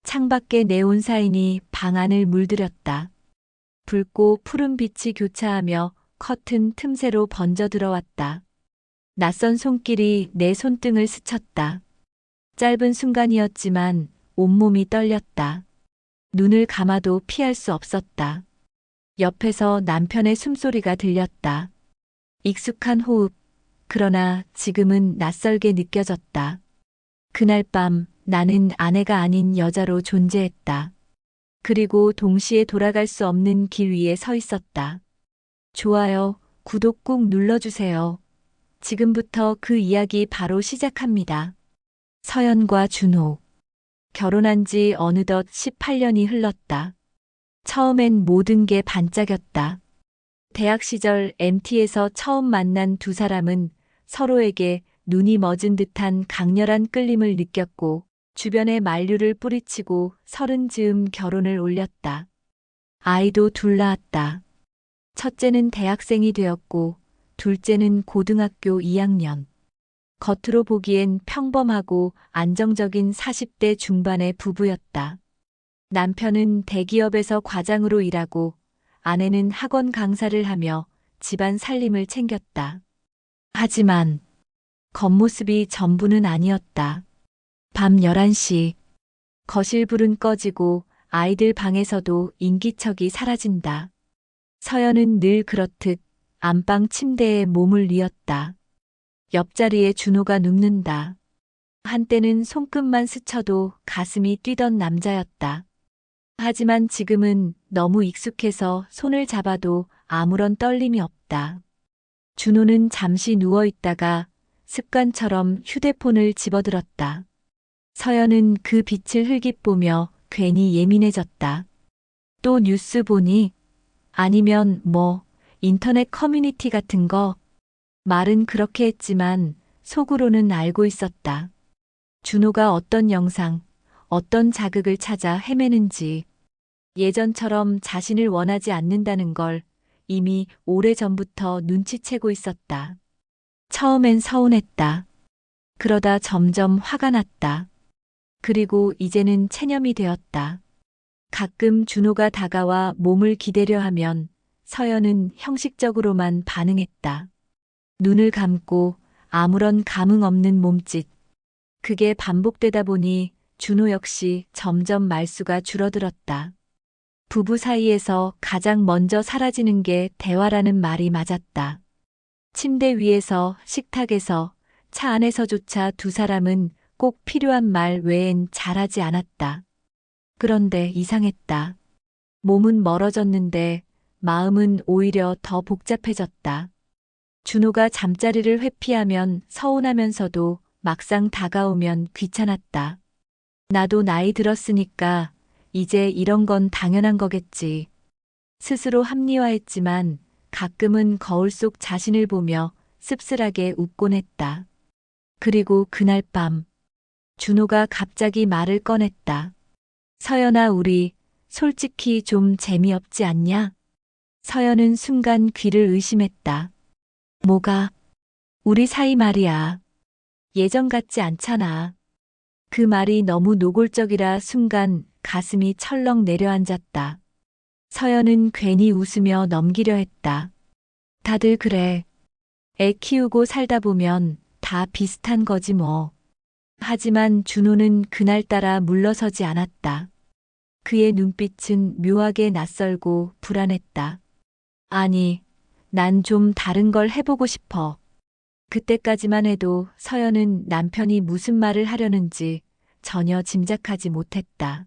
창밖에 네온 사인이 방 안을 물들였다. 붉고 푸른 빛이 교차하며 커튼 틈새로 번져 들어왔다. 낯선 손길이 내 손등을 스쳤다. 짧은 순간이었지만 온몸이 떨렸다. 눈을 감아도 피할 수 없었다. 옆에서 남편의 숨소리가 들렸다. 익숙한 호흡, 그러나 지금은 낯설게 느껴졌다. 그날 밤 나는 아내가 아닌 여자로 존재했다. 그리고 동시에 돌아갈 수 없는 길 위에 서 있었다. 좋아요, 구독 꾹 눌러주세요. 지금부터 그 이야기 바로 시작합니다. 서연과 준호. 결혼한 지 어느덧 18년이 흘렀다. 처음엔 모든 게 반짝였다. 대학 시절 MT에서 처음 만난 두 사람은 서로에게 눈이 머진 듯한 강렬한 끌림을 느꼈고 주변에 만류를 뿌리치고 30 즈음 결혼을 올렸다. 아이도 둘 낳았다. 첫째는 대학생이 되었고 둘째는 고등학교 2학년. 겉으로 보기엔 평범하고 안정적인 40대 중반의 부부였다. 남편은 대기업에서 과장으로 일하고 아내는 학원 강사를 하며 집안 살림을 챙겼다. 하지만 겉모습이 전부는 아니었다. 밤 11시 거실 불은 꺼지고 아이들 방에서도 인기척이 사라진다. 서연은 늘 그렇듯 안방 침대에 몸을 뉘었다. 옆자리에 준호가 눕는다. 한때는 손끝만 스쳐도 가슴이 뛰던 남자였다. 하지만 지금은 너무 익숙해서 손을 잡아도 아무런 떨림이 없다. 준호는 잠시 누워 있다가 습관처럼 휴대폰을 집어들었다. 서연은 그 빛을 흘깃보며 괜히 예민해졌다. 또 뉴스 보니? 아니면 인터넷 커뮤니티 같은 거? 말은 그렇게 했지만 속으로는 알고 있었다. 준호가 어떤 영상, 어떤 자극을 찾아 헤매는지, 예전처럼 자신을 원하지 않는다는 걸 이미 오래전부터 눈치채고 있었다. 처음엔 서운했다. 그러다 점점 화가 났다. 그리고 이제는 체념이 되었다. 가끔 준호가 다가와 몸을 기대려 하면 서연은 형식적으로만 반응했다. 눈을 감고 아무런 감흥 없는 몸짓. 그게 반복되다 보니 준호 역시 점점 말수가 줄어들었다. 부부 사이에서 가장 먼저 사라지는 게 대화라는 말이 맞았다. 침대 위에서, 식탁에서, 차 안에서조차 두 사람은 꼭 필요한 말 외엔 잘하지 않았다. 그런데 이상했다. 몸은 멀어졌는데 마음은 오히려 더 복잡해졌다. 준호가 잠자리를 회피하면 서운하면서도 막상 다가오면 귀찮았다. 나도 나이 들었으니까 이제 이런 건 당연한 거겠지. 스스로 합리화했지만 가끔은 거울 속 자신을 보며 씁쓸하게 웃곤 했다. 그리고 그날 밤 준호가 갑자기 말을 꺼냈다. 서연아, 우리 솔직히 좀 재미없지 않냐? 서연은 순간 귀를 의심했다. 뭐가? 우리 사이 말이야. 예전 같지 않잖아. 그 말이 너무 노골적이라 순간 가슴이 철렁 내려앉았다. 서연은 괜히 웃으며 넘기려 했다. 다들 그래. 애 키우고 살다 보면 다 비슷한 거지 뭐. 하지만 준호는 그날따라 물러서지 않았다. 그의 눈빛은 묘하게 낯설고 불안했다. 아니, 난 좀 다른 걸 해보고 싶어. 그때까지만 해도 서연은 남편이 무슨 말을 하려는지 전혀 짐작하지 못했다.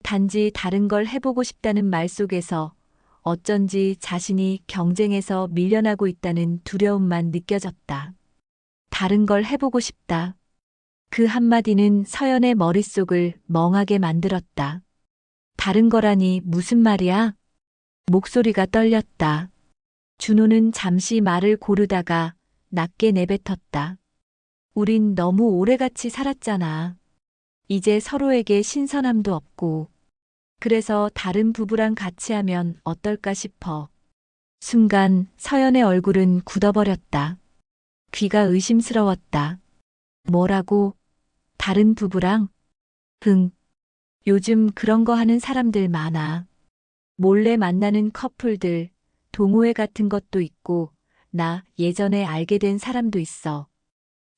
단지 다른 걸 해보고 싶다는 말 속에서 어쩐지 자신이 경쟁에서 밀려나고 있다는 두려움만 느껴졌다. 다른 걸 해보고 싶다. 그 한마디는 서연의 머릿속을 멍하게 만들었다. 다른 거라니 무슨 말이야? 목소리가 떨렸다. 준호는 잠시 말을 고르다가 낮게 내뱉었다. 우린 너무 오래같이 살았잖아. 이제 서로에게 신선함도 없고. 그래서 다른 부부랑 같이 하면 어떨까 싶어. 순간 서연의 얼굴은 굳어버렸다. 귀가 의심스러웠다. 뭐라고? 다른 부부랑? 요즘 그런 거 하는 사람들 많아. 몰래 만나는 커플들, 동호회 같은 것도 있고, 나 예전에 알게 된 사람도 있어.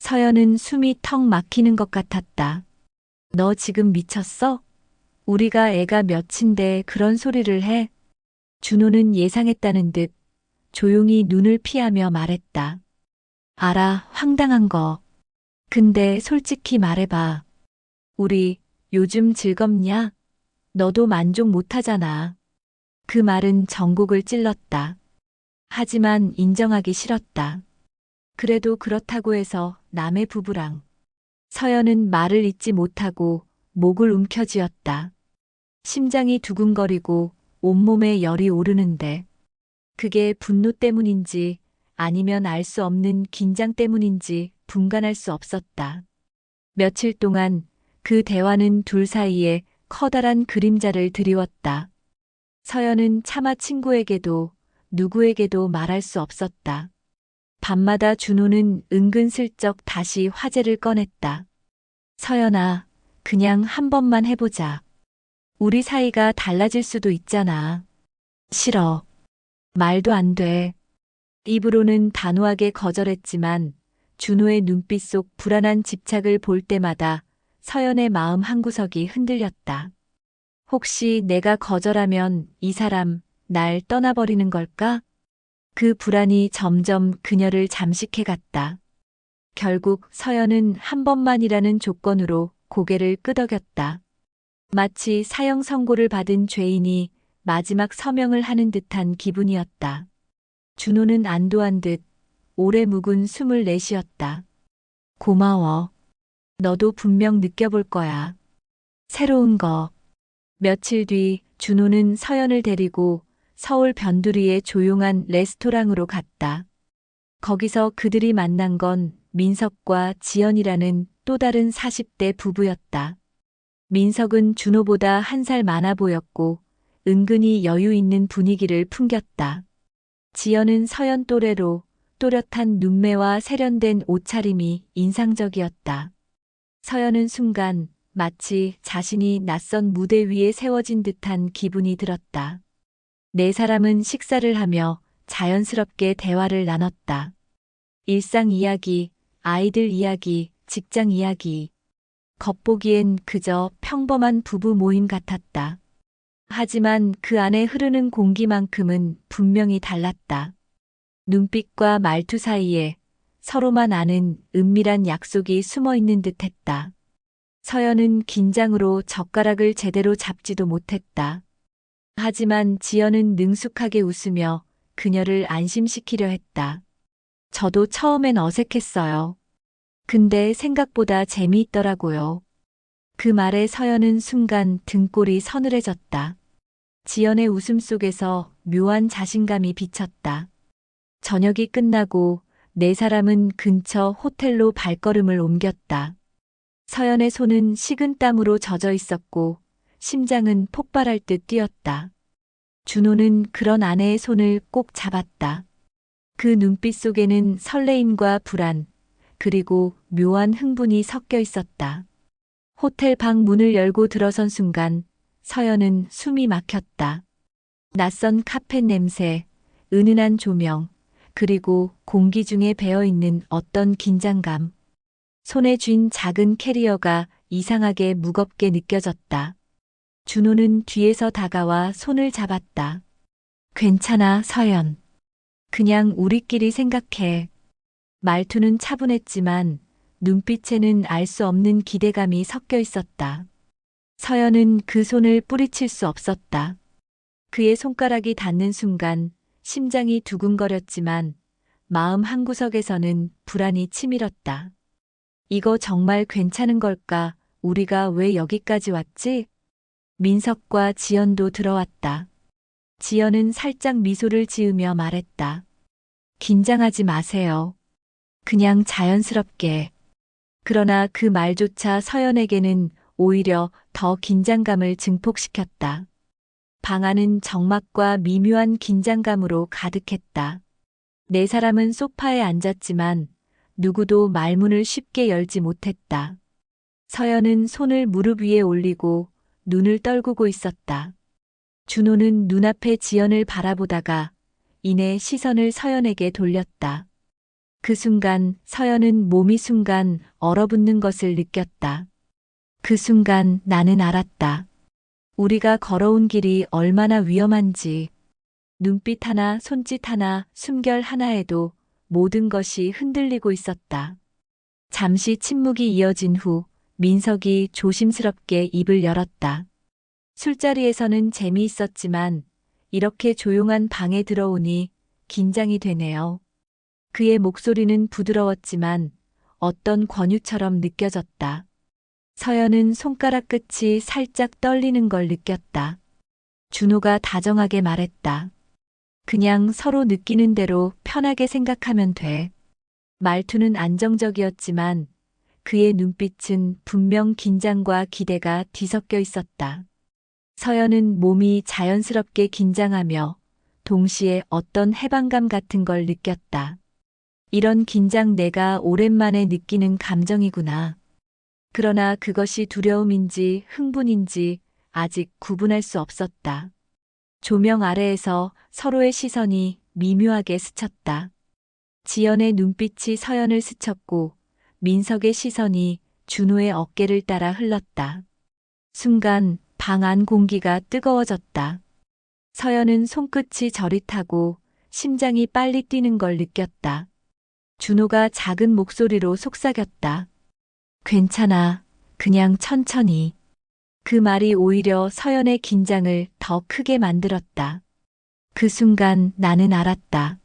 서연은 숨이 턱 막히는 것 같았다. 너 지금 미쳤어? 우리가 애가 몇인데 그런 소리를 해? 준호는 예상했다는 듯 조용히 눈을 피하며 말했다. 알아, 황당한 거. 근데 솔직히 말해봐. 우리 요즘 즐겁냐? 너도 만족 못하잖아. 그 말은 전곡을 찔렀다. 하지만 인정하기 싫었다. 그래도 그렇다고 해서 남의 부부랑. 서연은 말을 잇지 못하고 목을 움켜쥐었다. 심장이 두근거리고 온몸에 열이 오르는데 그게 분노 때문인지 아니면 알 수 없는 긴장 때문인지 분간할 수 없었다. 며칠 동안 그 대화는 둘 사이에 커다란 그림자를 드리웠다. 서연은 차마 친구에게도 누구에게도 말할 수 없었다. 밤마다 준호는 은근슬쩍 다시 화제를 꺼냈다. 서연아, 그냥 한 번만 해보자. 우리 사이가 달라질 수도 있잖아. 싫어. 말도 안 돼. 입으로는 단호하게 거절했지만 준호의 눈빛 속 불안한 집착을 볼 때마다 서연의 마음 한구석이 흔들렸다. 혹시 내가 거절하면 이 사람 날 떠나버리는 걸까? 그 불안이 점점 그녀를 잠식해 갔다. 결국 서연은 한 번만이라는 조건으로 고개를 끄덕였다. 마치 사형 선고를 받은 죄인이 마지막 서명을 하는 듯한 기분이었다. 준호는 안도한 듯 오래 묵은 숨을 내쉬었다. 고마워. 너도 분명 느껴볼 거야. 새로운 거. 며칠 뒤 준호는 서연을 데리고 서울 변두리의 조용한 레스토랑으로 갔다. 거기서 그들이 만난 건 민석과 지연이라는 또 다른 40대 부부였다. 민석은 준호보다 한 살 많아 보였고 은근히 여유 있는 분위기를 풍겼다. 지연은 서연 또래로 또렷한 눈매와 세련된 옷차림이 인상적이었다. 서연은 순간 마치 자신이 낯선 무대 위에 세워진 듯한 기분이 들었다. 네 사람은 식사를 하며 자연스럽게 대화를 나눴다. 일상 이야기, 아이들 이야기, 직장 이야기. 겉보기엔 그저 평범한 부부 모임 같았다. 하지만 그 안에 흐르는 공기만큼은 분명히 달랐다. 눈빛과 말투 사이에 서로만 아는 은밀한 약속이 숨어 있는 듯 했다. 서연은 긴장으로 젓가락을 제대로 잡지도 못했다. 하지만 지연은 능숙하게 웃으며 그녀를 안심시키려 했다. 저도 처음엔 어색했어요. 근데 생각보다 재미있더라고요. 그 말에 서연은 순간 등골이 서늘해졌다. 지연의 웃음 속에서 묘한 자신감이 비쳤다. 저녁이 끝나고 네 사람은 근처 호텔로 발걸음을 옮겼다. 서연의 손은 식은땀으로 젖어 있었고 심장은 폭발할 듯 뛰었다. 준호는 그런 아내의 손을 꼭 잡았다. 그 눈빛 속에는 설레임과 불안, 그리고 묘한 흥분이 섞여 있었다. 호텔 방 문을 열고 들어선 순간 서연은 숨이 막혔다. 낯선 카펫 냄새, 은은한 조명, 그리고 공기 중에 배어있는 어떤 긴장감. 손에 쥔 작은 캐리어가 이상하게 무겁게 느껴졌다. 준호는 뒤에서 다가와 손을 잡았다. 괜찮아, 서연. 그냥 우리끼리 생각해. 말투는 차분했지만 눈빛에는 알 수 없는 기대감이 섞여 있었다. 서연은 그 손을 뿌리칠 수 없었다. 그의 손가락이 닿는 순간 심장이 두근거렸지만 마음 한구석에서는 불안이 치밀었다. 이거 정말 괜찮은 걸까? 우리가 왜 여기까지 왔지? 민석과 지연도 들어왔다. 지연은 살짝 미소를 지으며 말했다. 긴장하지 마세요. 그냥 자연스럽게. 그러나 그 말조차 서연에게는 오히려 더 긴장감을 증폭시켰다. 방 안은 적막과 미묘한 긴장감으로 가득했다. 네 사람은 소파에 앉았지만 누구도 말문을 쉽게 열지 못했다. 서연은 손을 무릎 위에 올리고 눈을 떨구고 있었다. 준호는 눈앞에 지연을 바라보다가 이내 시선을 서연에게 돌렸다. 그 순간 서연은 몸이 순간 얼어붙는 것을 느꼈다. 그 순간 나는 알았다. 우리가 걸어온 길이 얼마나 위험한지. 눈빛 하나, 손짓 하나, 숨결 하나에도 모든 것이 흔들리고 있었다. 잠시 침묵이 이어진 후 민석이 조심스럽게 입을 열었다. 술자리에서는 재미있었지만 이렇게 조용한 방에 들어오니 긴장이 되네요. 그의 목소리는 부드러웠지만 어떤 권유처럼 느껴졌다. 서연은 손가락 끝이 살짝 떨리는 걸 느꼈다. 준호가 다정하게 말했다. 그냥 서로 느끼는 대로 편하게 생각하면 돼. 말투는 안정적이었지만 그의 눈빛은 분명 긴장과 기대가 뒤섞여 있었다. 서연은 몸이 자연스럽게 긴장하며 동시에 어떤 해방감 같은 걸 느꼈다. 이런 긴장 내가 오랜만에 느끼는 감정이구나. 그러나 그것이 두려움인지 흥분인지 아직 구분할 수 없었다. 조명 아래에서 서로의 시선이 미묘하게 스쳤다. 지연의 눈빛이 서연을 스쳤고 민석의 시선이 준호의 어깨를 따라 흘렀다. 순간 방 안 공기가 뜨거워졌다. 서연은 손끝이 저릿하고 심장이 빨리 뛰는 걸 느꼈다. 준호가 작은 목소리로 속삭였다. 괜찮아. 그냥 천천히. 그 말이 오히려 서연의 긴장을 더 크게 만들었다. 그 순간 나는 알았다.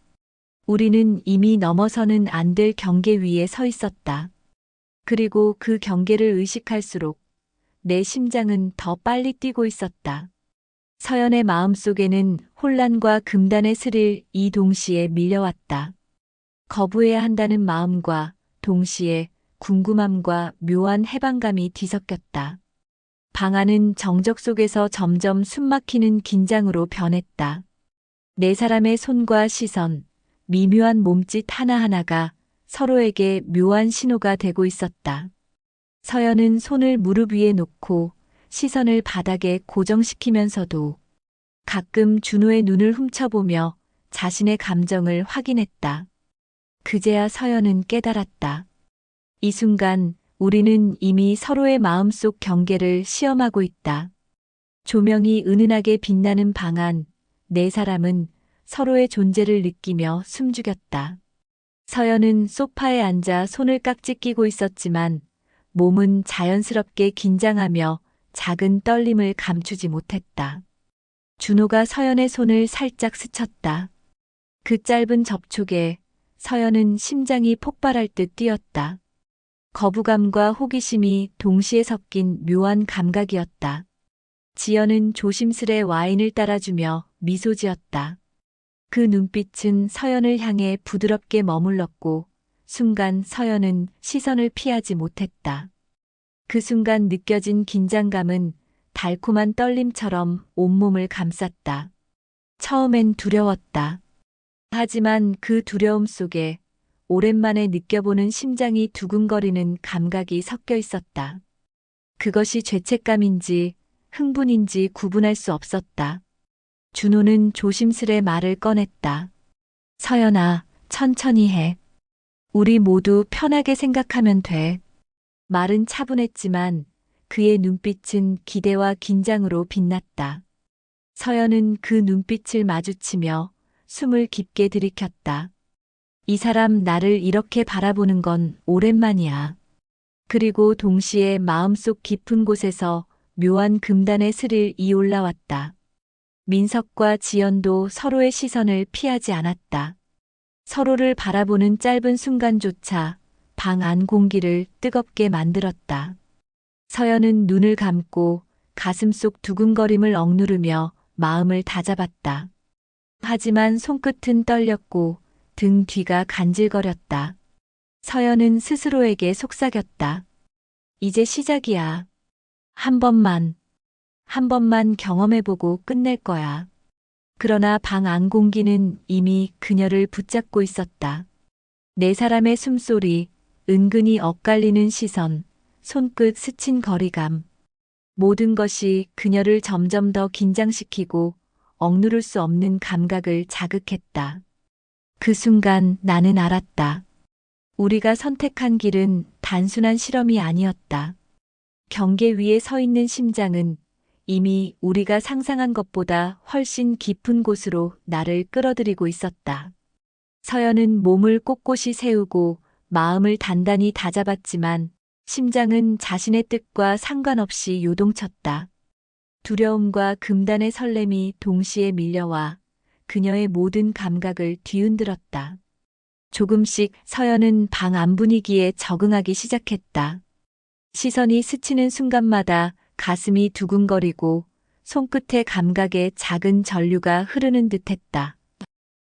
우리는 이미 넘어서는 안 될 경계 위에 서 있었다. 그리고 그 경계를 의식할수록 내 심장은 더 빨리 뛰고 있었다. 서연의 마음속에는 혼란과 금단의 스릴이 동시에 밀려왔다. 거부해야 한다는 마음과 동시에 궁금함과 묘한 해방감이 뒤섞였다. 방 안은 정적 속에서 점점 숨막히는 긴장으로 변했다. 네 사람의 손과 시선, 미묘한 몸짓 하나하나가 서로에게 묘한 신호가 되고 있었다. 서연은 손을 무릎 위에 놓고 시선을 바닥에 고정시키면서도 가끔 준호의 눈을 훔쳐보며 자신의 감정을 확인했다. 그제야 서연은 깨달았다. 이 순간 우리는 이미 서로의 마음속 경계를 시험하고 있다. 조명이 은은하게 빛나는 방 안, 네 사람은 서로의 존재를 느끼며 숨죽였다. 서연은 소파에 앉아 손을 깍지 끼고 있었지만 몸은 자연스럽게 긴장하며 작은 떨림을 감추지 못했다. 준호가 서연의 손을 살짝 스쳤다. 그 짧은 접촉에 서연은 심장이 폭발할 듯 뛰었다. 거부감과 호기심이 동시에 섞인 묘한 감각이었다. 지연은 조심스레 와인을 따라주며 미소 지었다. 그 눈빛은 서연을 향해 부드럽게 머물렀고 순간 서연은 시선을 피하지 못했다. 그 순간 느껴진 긴장감은 달콤한 떨림처럼 온몸을 감쌌다. 처음엔 두려웠다. 하지만 그 두려움 속에 오랜만에 느껴보는 심장이 두근거리는 감각이 섞여 있었다. 그것이 죄책감인지 흥분인지 구분할 수 없었다. 준호는 조심스레 말을 꺼냈다. 서연아, 천천히 해. 우리 모두 편하게 생각하면 돼. 말은 차분했지만 그의 눈빛은 기대와 긴장으로 빛났다. 서연은 그 눈빛을 마주치며 숨을 깊게 들이켰다. 이 사람 나를 이렇게 바라보는 건 오랜만이야. 그리고 동시에 마음속 깊은 곳에서 묘한 금단의 스릴이 올라왔다. 민석과 지연도 서로의 시선을 피하지 않았다. 서로를 바라보는 짧은 순간조차 방 안 공기를 뜨겁게 만들었다. 서연은 눈을 감고 가슴속 두근거림을 억누르며 마음을 다잡았다. 하지만 손끝은 떨렸고 등 뒤가 간질거렸다. 서연은 스스로에게 속삭였다. 이제 시작이야. 한 번만 경험해보고 끝낼 거야. 그러나 방 안 공기는 이미 그녀를 붙잡고 있었다. 네 사람의 숨소리, 은근히 엇갈리는 시선, 손끝 스친 거리감. 모든 것이 그녀를 점점 더 긴장시키고 억누를 수 없는 감각을 자극했다. 그 순간 나는 알았다. 우리가 선택한 길은 단순한 실험이 아니었다. 경계 위에 서 있는 심장은 이미 우리가 상상한 것보다 훨씬 깊은 곳으로 나를 끌어들이고 있었다. 서연은 몸을 꼿꼿이 세우고 마음을 단단히 다잡았지만 심장은 자신의 뜻과 상관없이 요동쳤다. 두려움과 금단의 설렘이 동시에 밀려와 그녀의 모든 감각을 뒤흔들었다. 조금씩 서연은 방 안 분위기에 적응하기 시작했다. 시선이 스치는 순간마다 가슴이 두근거리고 손끝의 감각에 작은 전류가 흐르는 듯했다.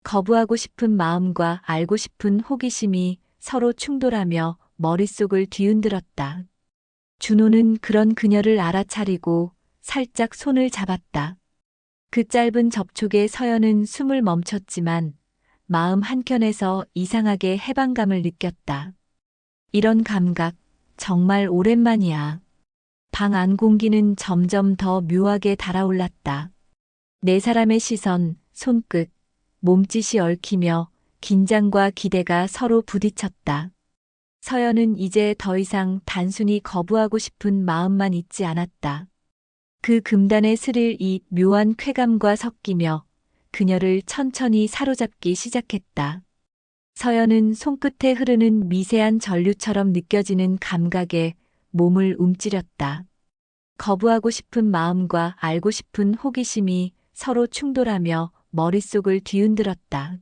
거부하고 싶은 마음과 알고 싶은 호기심이 서로 충돌하며 머릿속을 뒤흔들었다. 준호는 그런 그녀를 알아차리고 살짝 손을 잡았다. 그 짧은 접촉에 서연은 숨을 멈췄지만 마음 한켠에서 이상하게 해방감을 느꼈다. 이런 감각 정말 오랜만이야. 방 안 공기는 점점 더 묘하게 달아올랐다. 네 사람의 시선, 손끝, 몸짓이 얽히며 긴장과 기대가 서로 부딪혔다. 서연은 이제 더 이상 단순히 거부하고 싶은 마음만 있지 않았다. 그 금단의 스릴이 묘한 쾌감과 섞이며 그녀를 천천히 사로잡기 시작했다. 서연은 손끝에 흐르는 미세한 전류처럼 느껴지는 감각에 몸을 움츠렸다. 거부하고 싶은 마음과 알고 싶은 호기심이 서로 충돌하며 머릿속을 뒤흔들었다.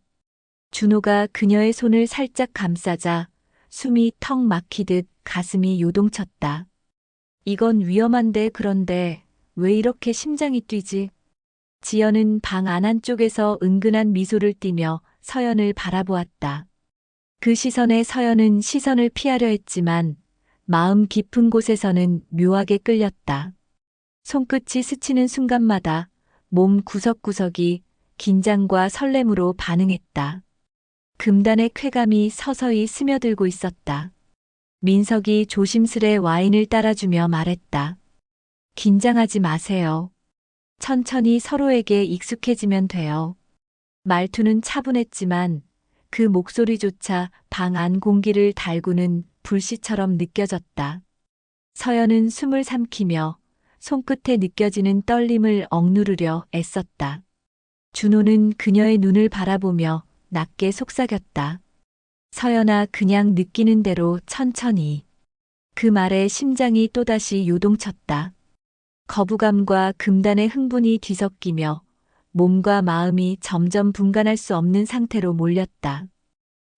준호가 그녀의 손을 살짝 감싸자 숨이 턱 막히듯 가슴이 요동쳤다. 이건 위험한데 그런데 왜 이렇게 심장이 뛰지? 지연은 방 안 한쪽에서 은근한 미소를 띠며 서연을 바라보았다. 그 시선에 서연은 시선을 피하려 했지만 마음 깊은 곳에서는 묘하게 끌렸다. 손끝이 스치는 순간마다 몸 구석구석이 긴장과 설렘으로 반응했다. 금단의 쾌감이 서서히 스며들고 있었다. 민석이 조심스레 와인을 따라주며 말했다. 긴장하지 마세요. 천천히 서로에게 익숙해지면 돼요. 말투는 차분했지만 그 목소리조차 방 안 공기를 달구는 불씨처럼 느껴졌다. 서연은 숨을 삼키며 손끝에 느껴지는 떨림을 억누르려 애썼다. 준호는 그녀의 눈을 바라보며 낮게 속삭였다. 서연아, 그냥 느끼는 대로 천천히. 그 말에 심장이 또다시 요동쳤다. 거부감과 금단의 흥분이 뒤섞이며 몸과 마음이 점점 분간할 수 없는 상태로 몰렸다.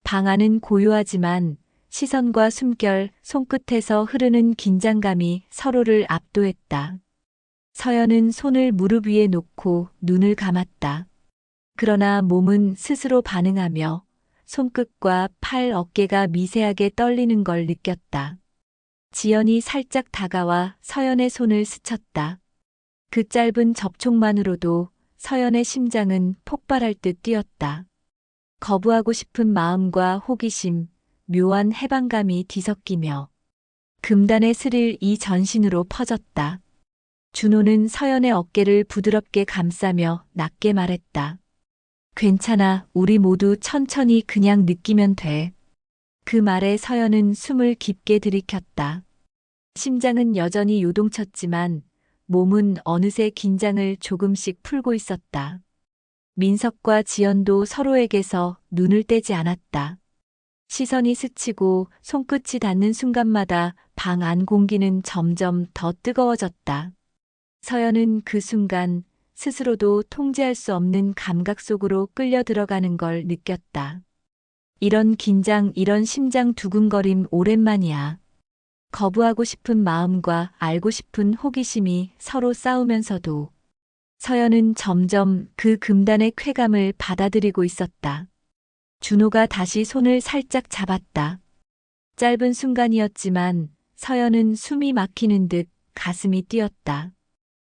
방 안은 고요하지만 시선과 숨결, 손끝에서 흐르는 긴장감이 서로를 압도했다. 서연은 손을 무릎 위에 놓고 눈을 감았다. 그러나 몸은 스스로 반응하며 손끝과 팔, 어깨가 미세하게 떨리는 걸 느꼈다. 지연이 살짝 다가와 서연의 손을 스쳤다. 그 짧은 접촉만으로도 서연의 심장은 폭발할 듯 뛰었다. 거부하고 싶은 마음과 호기심, 묘한 해방감이 뒤섞이며 금단의 스릴이 전신으로 퍼졌다. 준호는 서연의 어깨를 부드럽게 감싸며 낮게 말했다. 괜찮아, 우리 모두 천천히 그냥 느끼면 돼. 그 말에 서연은 숨을 깊게 들이켰다. 심장은 여전히 요동쳤지만 몸은 어느새 긴장을 조금씩 풀고 있었다. 민석과 지연도 서로에게서 눈을 떼지 않았다. 시선이 스치고 손끝이 닿는 순간마다 방 안 공기는 점점 더 뜨거워졌다. 서연은 그 순간 스스로도 통제할 수 없는 감각 속으로 끌려 들어가는 걸 느꼈다. 이런 긴장, 이런 심장 두근거림 오랜만이야. 거부하고 싶은 마음과 알고 싶은 호기심이 서로 싸우면서도 서연은 점점 그 금단의 쾌감을 받아들이고 있었다. 준호가 다시 손을 살짝 잡았다. 짧은 순간이었지만 서연은 숨이 막히는 듯 가슴이 뛰었다.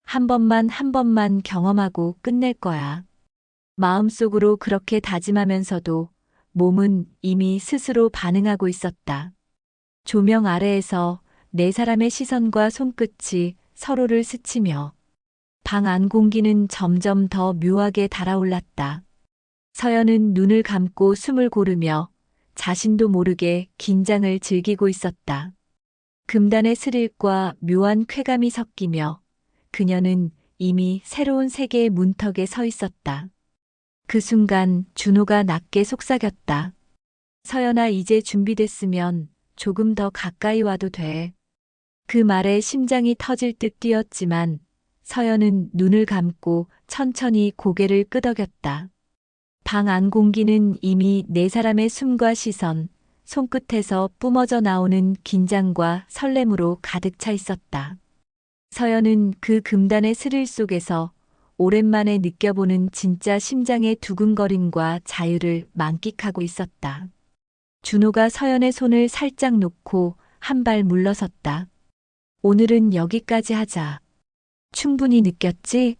한 번만 경험하고 끝낼 거야. 마음속으로 그렇게 다짐하면서도 몸은 이미 스스로 반응하고 있었다. 조명 아래에서 네 사람의 시선과 손끝이 서로를 스치며 방 안 공기는 점점 더 묘하게 달아올랐다. 서연은 눈을 감고 숨을 고르며 자신도 모르게 긴장을 즐기고 있었다. 금단의 스릴과 묘한 쾌감이 섞이며 그녀는 이미 새로운 세계의 문턱에 서 있었다. 그 순간 준호가 낮게 속삭였다. 서연아, 이제 준비됐으면 조금 더 가까이 와도 돼. 그 말에 심장이 터질 듯 뛰었지만 서연은 눈을 감고 천천히 고개를 끄덕였다. 방 안 공기는 이미 네 사람의 숨과 시선, 손끝에서 뿜어져 나오는 긴장과 설렘으로 가득 차 있었다. 서연은 그 금단의 스릴 속에서 오랜만에 느껴보는 진짜 심장의 두근거림과 자유를 만끽하고 있었다. 준호가 서연의 손을 살짝 놓고 한 발 물러섰다. 오늘은 여기까지 하자. 충분히 느꼈지?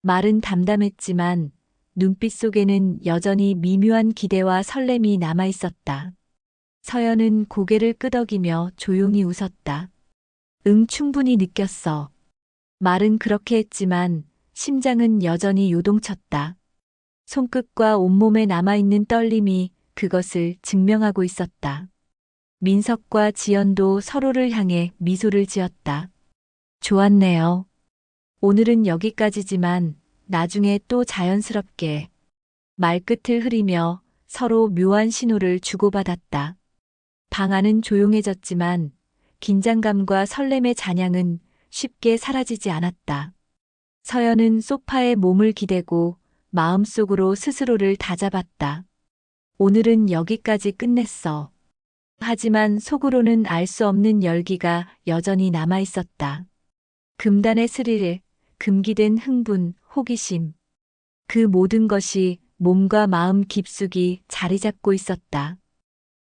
말은 담담했지만 눈빛 속에는 여전히 미묘한 기대와 설렘이 남아 있었다. 서연은 고개를 끄덕이며 조용히 웃었다. 응, 충분히 느꼈어. 말은 그렇게 했지만 심장은 여전히 요동쳤다. 손끝과 온몸에 남아있는 떨림이 그것을 증명하고 있었다. 민석과 지연도 서로를 향해 미소를 지었다. 좋았네요. 오늘은 여기까지지만 나중에 또 자연스럽게. 말끝을 흐리며 서로 묘한 신호를 주고받았다. 방 안은 조용해졌지만 긴장감과 설렘의 잔향은 쉽게 사라지지 않았다. 서연은 소파에 몸을 기대고 마음속으로 스스로를 다잡았다. 오늘은 여기까지 끝냈어. 하지만 속으로는 알 수 없는 열기가 여전히 남아 있었다. 금단의 스릴, 금기된 흥분, 호기심. 그 모든 것이 몸과 마음 깊숙이 자리 잡고 있었다.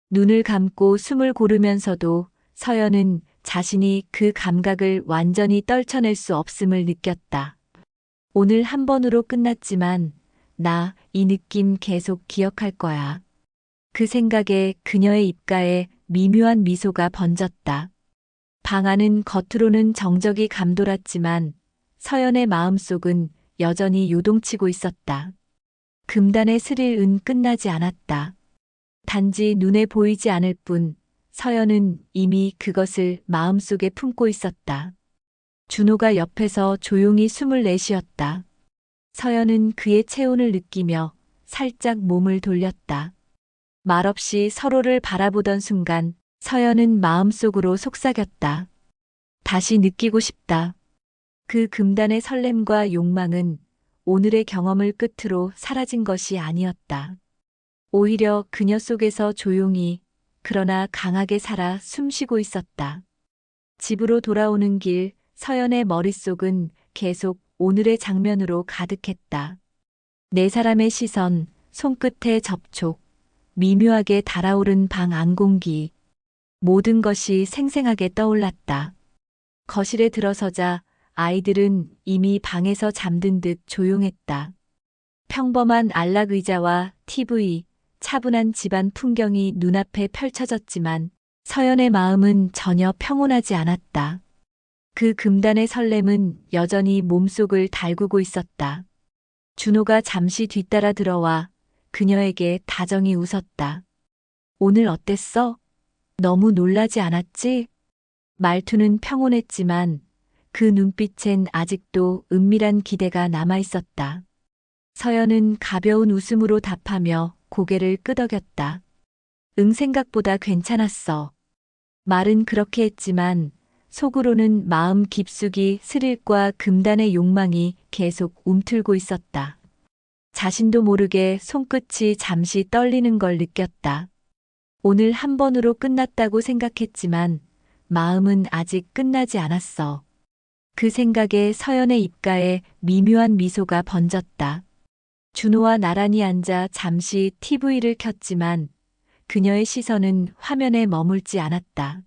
눈을 감고 숨을 고르면서도 서연은 자신이 그 감각을 완전히 떨쳐낼 수 없음을 느꼈다. 오늘 한 번으로 끝났지만 나 이 느낌 계속 기억할 거야. 그 생각에 그녀의 입가에 미묘한 미소가 번졌다. 방 안은 겉으로는 정적이 감돌았지만 서연의 마음속은 여전히 요동치고 있었다. 금단의 스릴은 끝나지 않았다. 단지 눈에 보이지 않을 뿐 서연은 이미 그것을 마음속에 품고 있었다. 준호가 옆에서 조용히 숨을 내쉬었다. 서연은 그의 체온을 느끼며 살짝 몸을 돌렸다. 말없이 서로를 바라보던 순간 서연은 마음속으로 속삭였다. 다시 느끼고 싶다. 그 금단의 설렘과 욕망은 오늘의 경험을 끝으로 사라진 것이 아니었다. 오히려 그녀 속에서 조용히 그러나 강하게 살아 숨쉬고 있었다. 집으로 돌아오는 길 서연의 머릿속은 계속 오늘의 장면으로 가득했다. 네 사람의 시선, 손끝의 접촉, 미묘하게 달아오른 방 안 공기. 모든 것이 생생하게 떠올랐다. 거실에 들어서자 아이들은 이미 방에서 잠든 듯 조용했다. 평범한 안락 의자와 TV, 차분한 집안 풍경이 눈앞에 펼쳐졌지만 서연의 마음은 전혀 평온하지 않았다. 그 금단의 설렘은 여전히 몸속을 달구고 있었다. 준호가 잠시 뒤따라 들어와 그녀에게 다정히 웃었다. 오늘 어땠어? 너무 놀라지 않았지? 말투는 평온했지만 그 눈빛엔 아직도 은밀한 기대가 남아 있었다. 서연은 가벼운 웃음으로 답하며 고개를 끄덕였다. 응, 생각보다 괜찮았어. 말은 그렇게 했지만 속으로는 마음 깊숙이 스릴과 금단의 욕망이 계속 움틀고 있었다. 자신도 모르게 손끝이 잠시 떨리는 걸 느꼈다. 오늘 한 번으로 끝났다고 생각했지만 마음은 아직 끝나지 않았어. 그 생각에 서연의 입가에 미묘한 미소가 번졌다. 준호와 나란히 앉아 잠시 TV를 켰지만 그녀의 시선은 화면에 머물지 않았다.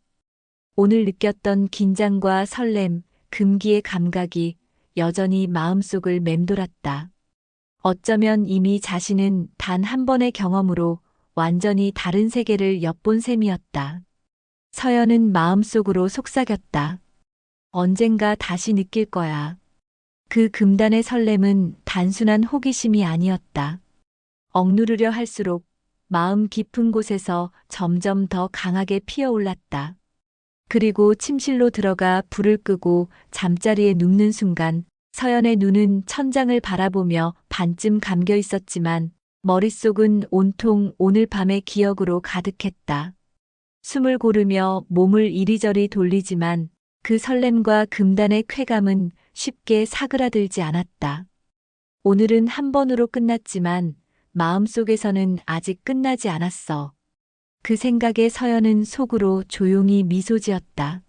오늘 느꼈던 긴장과 설렘, 금기의 감각이 여전히 마음속을 맴돌았다. 어쩌면 이미 자신은 단 한 번의 경험으로 완전히 다른 세계를 엿본 셈이었다. 서연은 마음속으로 속삭였다. 언젠가 다시 느낄 거야. 그 금단의 설렘은 단순한 호기심이 아니었다. 억누르려 할수록 마음 깊은 곳에서 점점 더 강하게 피어올랐다. 그리고 침실로 들어가 불을 끄고 잠자리에 눕는 순간 서연의 눈은 천장을 바라보며 반쯤 감겨 있었지만 머릿속은 온통 오늘 밤의 기억으로 가득했다. 숨을 고르며 몸을 이리저리 돌리지만 그 설렘과 금단의 쾌감은 쉽게 사그라들지 않았다. 오늘은 한 번으로 끝났지만 마음속에서는 아직 끝나지 않았어. 그 생각에 서연은 속으로 조용히 미소 지었다.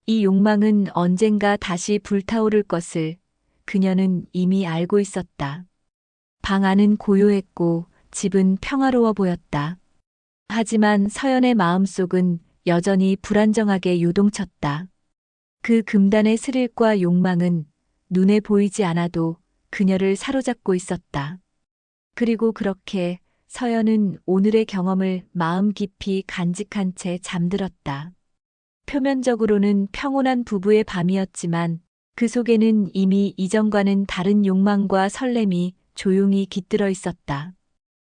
이 욕망은 언젠가 다시 불타오를 것을 그녀는 이미 알고 있었다. 방 안은 고요했고 집은 평화로워 보였다. 하지만 서연의 마음속은 여전히 불안정하게 요동쳤다. 그 금단의 스릴과 욕망은 눈에 보이지 않아도 그녀를 사로잡고 있었다. 그리고 그렇게 서연은 오늘의 경험을 마음 깊이 간직한 채 잠들었다. 표면적으로는 평온한 부부의 밤이었지만 그 속에는 이미 이전과는 다른 욕망과 설렘이 조용히 깃들어 있었다.